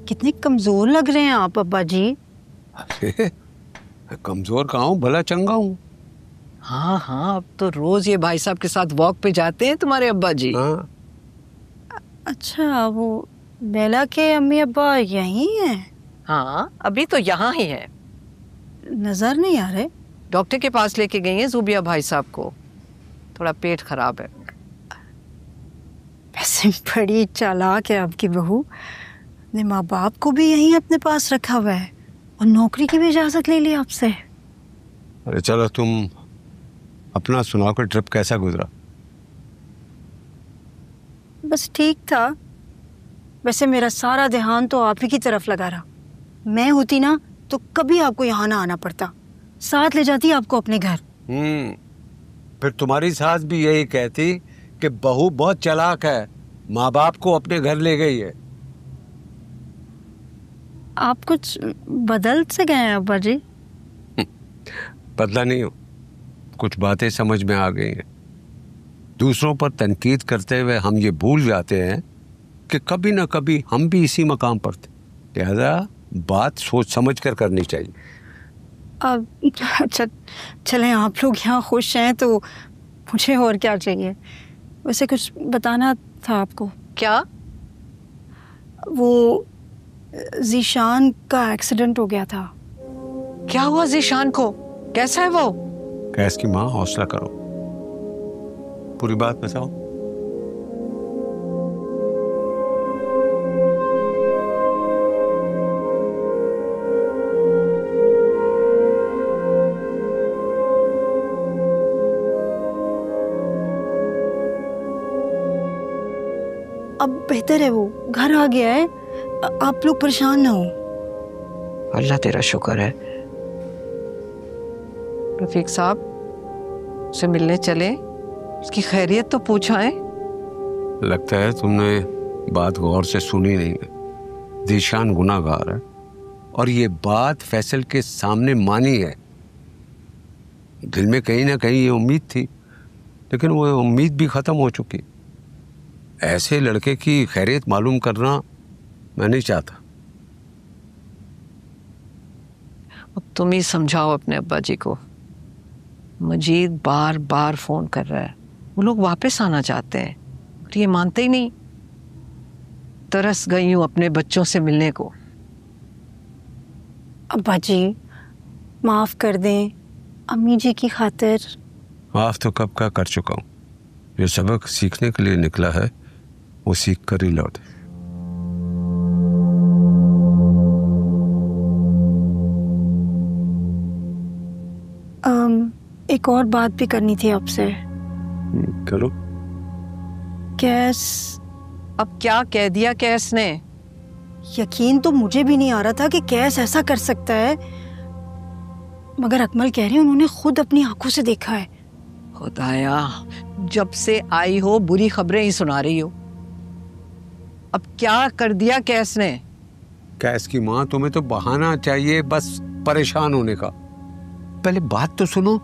कितने कमजोर लग रहे हैं आप अब्बा जी। अरे कमजोर कहाँ हूँ, भला चंगा हूँ। हाँ हाँ, अब तो रोज ये भाई साहब के साथ वॉक पे जाते हैं तुम्हारे अब्बा जी। हाँ। अच्छा, वो बेला के अम्मी अब्बा यहीं हैं? हाँ, अभी तो यहाँ ही है। नजर नहीं आ रहे। डॉक्टर के पास लेके गई हैं जुबिया भाई साहब को, थोड़ा पेट खराब है। वैसे बड़ी चालाक है आपकी बहू, अपने माँ बाप को भी यहीं अपने पास रखा हुआ है और नौकरी की भी इजाजत ले ली आपसे। अरे चलो तुम अपना सुनाओ कि ट्रिप कैसा गुजरा। बस ठीक था। वैसे मेरा सारा ध्यान तो आप ही की तरफ लगा रहा। मैं होती ना तो कभी आपको यहाँ ना आना पड़ता, साथ ले जाती आपको अपने घर। फिर तुम्हारी सास भी यही कहती कि बहू बहुत चालाक है, माँ बाप को अपने घर ले गई है। आप कुछ बदल से गए हैं अब्बा जी? बदला नहीं हो, कुछ बातें समझ में आ गई हैं। दूसरों पर तनकीद करते हुए हम ये भूल जाते हैं कि कभी ना कभी हम भी इसी मकाम पर थे, लिहाजा बात सोच समझ कर करनी चाहिए। अब अच्छा चलें, आप लोग यहाँ खुश हैं तो मुझे और क्या चाहिए। वैसे कुछ बताना था आपको। क्या? वो जीशान का एक्सीडेंट हो गया था। क्या हुआ जीशान को? कैसा है वो? कैस की माँ, हौसला करो, पूरी बात बताओ। अब बेहतर है, वो घर आ गया है। आप लोग परेशान ना हो। अल्लाह तेरा शुक्र है। रफीक साहब से मिलने चले, उसकी खैरियत तो पूछाएं। लगता है तुमने बात गौर से सुनी नहीं है। जीशान गुनाहगार है और ये बात फैसल के सामने मानी है। दिल में कहीं ना कहीं ये उम्मीद थी, लेकिन वो उम्मीद भी खत्म हो चुकी। ऐसे लड़के की खैरियत मालूम करना मैं नहीं चाहता। अब तुम ही समझाओ अपने अब्बा जी को। मजीद बार बार फोन कर रहा है, वो लोग वापस आना चाहते हैं और ये मानते ही नहीं। तरस गई हूं अपने बच्चों से मिलने को। अब्बा जी माफ कर दें, अम्मी जी की खातिर। माफ तो कब का कर चुका हूँ। जो सबक सीखने के लिए निकला है वो सीख कर ही लौटे। एक और बात भी करनी थी आपसे। करो। कैस। अब क्या कह दिया कैस ने? यकीन तो मुझे भी नहीं आ रहा था कि कैस ऐसा कर सकता है, मगर अकमल कह रही है उन्होंने खुद अपनी आंखों से देखा है। खुदाया, जब से आई हो बुरी खबरें ही सुना रही हो। अब क्या कर दिया कैस ने? कैस की माँ, तुम्हें तो बहाना चाहिए बस परेशान होने का। पहले बात तो सुनो।